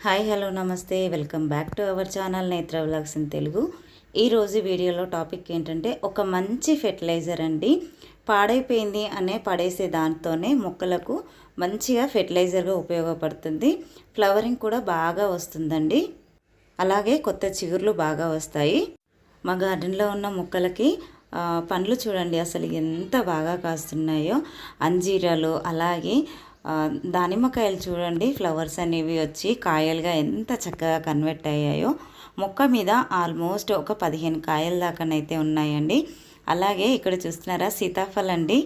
Hi hello నమస్తే welcome back to our channel నేత్ర vlogs in Telugu. ఈరోజు వీడియోలో టాపిక్ ఏంటంటే ఒక మంచి ఫెర్టిలైజర్ అండి. పాడైపోయింది అనే పడేసే దాంతోనే మొక్కలకు మంచిగా ఫెర్టిలైజర్గా ఉపయోగపడుతుంది. ఫ్లవరింగ్ కూడా బాగా వస్తుందండి. అలాగే కొత్త చిగుర్లు బాగా వస్తాయి. మా గార్డెన్లో ఉన్న మొక్కలకి పండ్లు చూడండి అసలు ఎంత బాగా కాస్తున్నాయో. అంజీరాలు అలాగే దానిమ్మకాయలు చూడండి, ఫ్లవర్స్ అనేవి వచ్చి కాయలుగా ఎంత చక్కగా కన్వర్ట్ అయ్యాయో. మొక్క మీద ఆల్మోస్ట్ ఒక 15 కాయల దాకానైతే ఉన్నాయండి. అలాగే ఇక్కడ చూస్తున్నారా సీతాఫల్ అండి.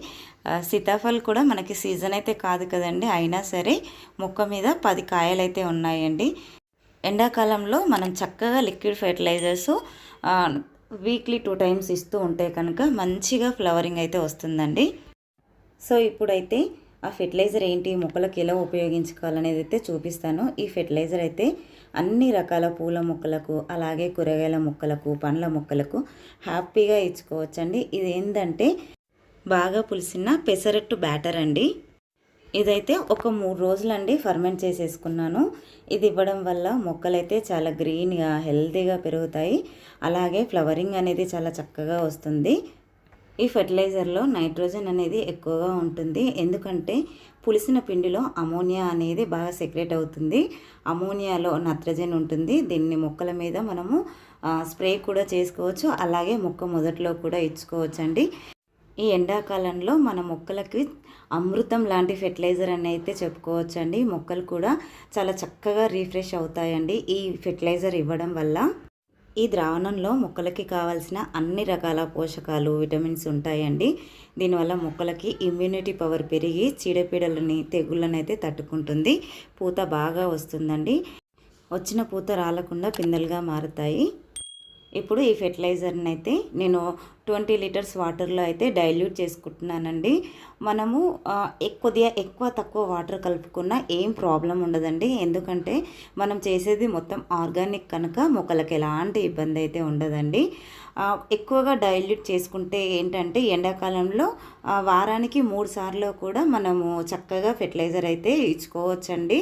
సీతాఫల్ కూడా మనకి సీజన్ అయితే కాదు కదండి, అయినా సరే మొక్క మీద 10 కాయలైతే ఉన్నాయండి. ఎండాకాలంలో మనం చక్కగా లిక్విడ్ ఫెర్టిలైజర్స్ వీక్లీ 2 టైమ్స్ ఇస్తూ ఉంటే కనుక మంచిగా ఫ్లవరింగ్ అయితే వస్తుందండి. సో ఇప్పుడైతే ఆ ఫెర్టిలైజర్ ఏంటి, మొక్కలకు ఎలా ఉపయోగించుకోవాలనేది అయితే చూపిస్తాను. ఈ ఫెర్టిలైజర్ అయితే అన్ని రకాల పూల మొక్కలకు అలాగే కూరగాయల మొక్కలకు పండ్ల మొక్కలకు హ్యాపీగా ఇచ్చుకోవచ్చండి. ఇది ఏంటంటే బాగా పులిసిన పెసరట్టు బ్యాటర్ అండి. ఇదైతే ఒక 3 రోజులండి ఫర్మెంట్ చేసేసుకున్నాను. ఇది ఇవ్వడం వల్ల మొక్కలైతే చాలా గ్రీన్గా హెల్తీగా పెరుగుతాయి. అలాగే ఫ్లవరింగ్ అనేది చాలా చక్కగా వస్తుంది. ఈ ఫెర్టిలైజర్లో నైట్రోజన్ అనేది ఎక్కువగా ఉంటుంది. ఎందుకంటే పులిసిన పిండిలో అమోనియా అనేది బాగా సెక్రేట్ అవుతుంది. అమోనియాలో నత్రజన్ ఉంటుంది. దీన్ని మొక్కల మీద మనము స్ప్రే కూడా చేసుకోవచ్చు. అలాగే మొక్క మొదట్లో కూడా ఇచ్చుకోవచ్చు అండి. ఈ ఎండాకాలంలో మన మొక్కలకి అమృతం లాంటి ఫెర్టిలైజర్ అని అయితే చెప్పుకోవచ్చండి. మొక్కలు కూడా చాలా చక్కగా రీఫ్రెష్ అవుతాయండి ఈ ఫెర్టిలైజర్ ఇవ్వడం వల్ల. ఈ ద్రావణంలో మొక్కలకి కావాల్సిన అన్ని రకాల పోషకాలు విటమిన్స్ ఉంటాయండి. దీనివల్ల మొక్కలకి ఇమ్యూనిటీ పవర్ పెరిగి చీడపీడలని తెగుళ్ళని అయితే తట్టుకుంటుంది. పూత బాగా వస్తుందండి. వచ్చిన పూత రాలకుండా పిందెలుగా మారుతాయి. ఇప్పుడు ఈ ఫెర్టిలైజర్ని అయితే నేను 20 లీటర్స్ వాటర్లో అయితే డైల్యూట్ చేసుకుంటున్నానండి. మనము కొద్దిగా ఎక్కువ తక్కువ వాటర్ కలుపుకున్నా ఏం ప్రాబ్లం ఉండదండి. ఎందుకంటే మనం చేసేది మొత్తం ఆర్గానిక్ కనుక మొక్కలకు ఎలాంటి ఇబ్బంది అయితే ఉండదండి. ఎక్కువగా డైల్యూట్ చేసుకుంటే ఏంటంటే ఎండాకాలంలో వారానికి 3 సార్లు కూడా మనము చక్కగా ఫెర్టిలైజర్ అయితే ఇచ్చుకోవచ్చండి.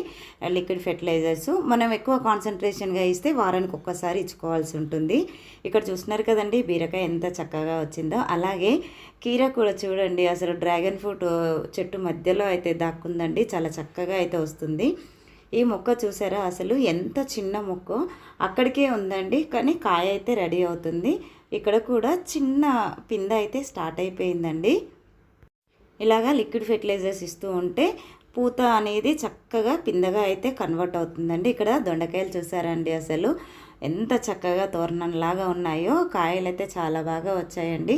లిక్విడ్ ఫెర్టిలైజర్స్ మనం ఎక్కువ కాన్సన్ట్రేషన్గా ఇస్తే వారానికి ఒక్కసారి ఇచ్చుకోవాల్సి ఉంటుంది. ఇక్కడ చూస్తున్నారు కదండి బీరకాయ ఎంత చక్కగా వచ్చిందో. అలాగే కీర కూడా చూడండి అసలు డ్రాగన్ ఫ్రూట్ చెట్టు మధ్యలో అయితే దాక్కుందండి. చాలా చక్కగా అయితే వస్తుంది. ఈ మొక్క చూసారా అసలు ఎంత చిన్న మొక్క అక్కడికే ఉందండి, కానీ కాయ అయితే రెడీ అవుతుంది. ఇక్కడ కూడా చిన్న పింద అయితే స్టార్ట్ అయిపోయిందండి. ఇలాగా లిక్విడ్ ఫెర్టిలైజర్స్ ఇస్తూ ఉంటే పూత అనేది చక్కగా పిందగా అయితే కన్వర్ట్ అవుతుందండి. ఇక్కడ దొండకాయలు చూసారండి అసలు ఎంత చక్కగా తోరణంలాగా ఉన్నాయో. కాయలు అయితే చాలా బాగా వచ్చాయండి.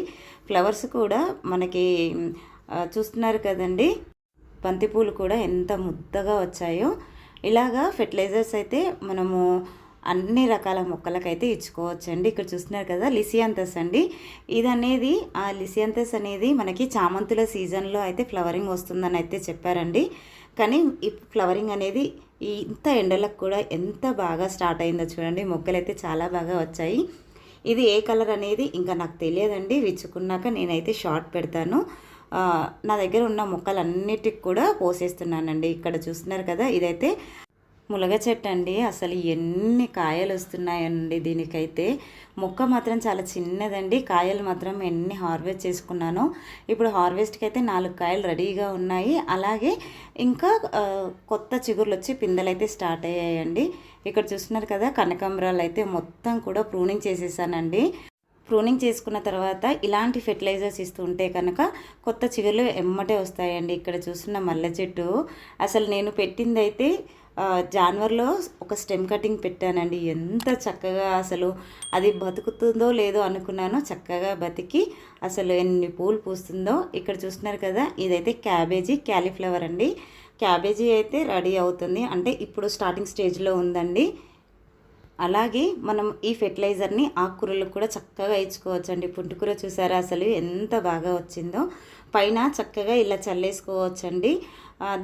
ఫ్లవర్స్ కూడా మనకి చూస్తున్నారు కదండి, బంతిపూలు కూడా ఎంత ముద్దగా వచ్చాయో. ఇలాగా ఫెర్టిలైజర్స్ అయితే మనము అన్ని రకాల మొక్కలకైతే ఇచ్చుకోవచ్చండి. ఇక్కడ చూస్తున్నారు కదా లిసియాంథస్ అండి. ఇది అనేది లిసియాంథస్ అనేది మనకి చామంతుల సీజన్లో అయితే ఫ్లవరింగ్ వస్తుందని అయితే చెప్పారండి. కానీ ఈ ఫ్లవరింగ్ అనేది ఇంత ఎండలకు కూడా ఎంత బాగా స్టార్ట్ అయిందో చూడండి. మొక్కలు అయితే చాలా బాగా వచ్చాయి. ఇది ఏ కలర్ అనేది ఇంకా నాకు తెలియదండి. విచ్చుకున్నాక నేనైతే షార్ట్ పెడతాను. నా దగ్గర ఉన్న మొక్కలన్నిటికి కూడా పోసేస్తున్నానండి. ఇక్కడ చూస్తున్నారు కదా ఇదైతే ములగ చెట్టు అండి. అసలు ఎన్ని కాయలు వస్తున్నాయండి దీనికైతే. మొక్క మాత్రం చాలా చిన్నదండి. కాయలు మాత్రం ఎన్ని హార్వెస్ట్ చేసుకున్నానో. ఇప్పుడు హార్వెస్ట్కి అయితే 4 కాయలు రెడీగా ఉన్నాయి. అలాగే ఇంకా కొత్త చిగుర్లు వచ్చి పిందెలు అయితే స్టార్ట్ అయ్యాయండి. ఇక్కడ చూస్తున్నారు కదా కనకాంబరాలు అయితే మొత్తం కూడా ప్రూనింగ్ చేసేసానండి. ప్రూనింగ్ చేసుకున్న తర్వాత ఇలాంటి ఫెర్టిలైజర్స్ ఇస్తూ ఉంటే కనుక కొత్త చిగుర్లు ఎమ్మటే వస్తాయండి. ఇక్కడ చూస్తున్న మల్లె చెట్టు అసలు నేను పెట్టింది అయితే జాన్వర్లో ఒక స్టెమ్ కటింగ్ పెట్టానండి. ఎంత చక్కగా అసలు అది బతుకుతుందో లేదో అనుకున్నాను. చక్కగా బతికి అసలు ఎన్ని పూలు పూస్తుందో. ఇక్కడ చూస్తున్నారు కదా ఇదైతే క్యాలీఫ్లవర్ అండి. క్యాబేజీ అయితే రెడీ అవుతుంది, అంటే ఇప్పుడు స్టార్టింగ్ స్టేజ్లో ఉందండి. అలాగే మనం ఈ ఫెర్టిలైజర్ని ఆకుకూరలకు కూడా చక్కగా ఇచ్చుకోవచ్చండి. పుంటికూర చూసారా అసలు ఎంత బాగా వచ్చిందో. పైన చక్కగా ఇలా చల్లేసుకోవచ్చండి.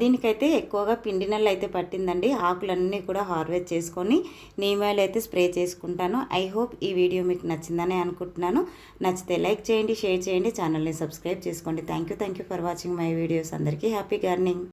దీనికైతే ఎక్కువగా పిండి నల్ల అయితే పట్టిందండి. ఆకులన్నీ కూడా హార్వెస్ట్ చేసుకొని నీమ్ ఆయిల్ అయితే స్ప్రే చేసుకుంటాను. ఐ హోప్ ఈ వీడియో మీకు నచ్చిందని అనుకుంటున్నాను. నచ్చితే లైక్ చేయండి, షేర్ చేయండి, ఛానల్ని సబ్స్క్రైబ్ చేసుకోండి. Thank you for watching my videos. అందరికీ హ్యాపీ గార్డెనింగ్.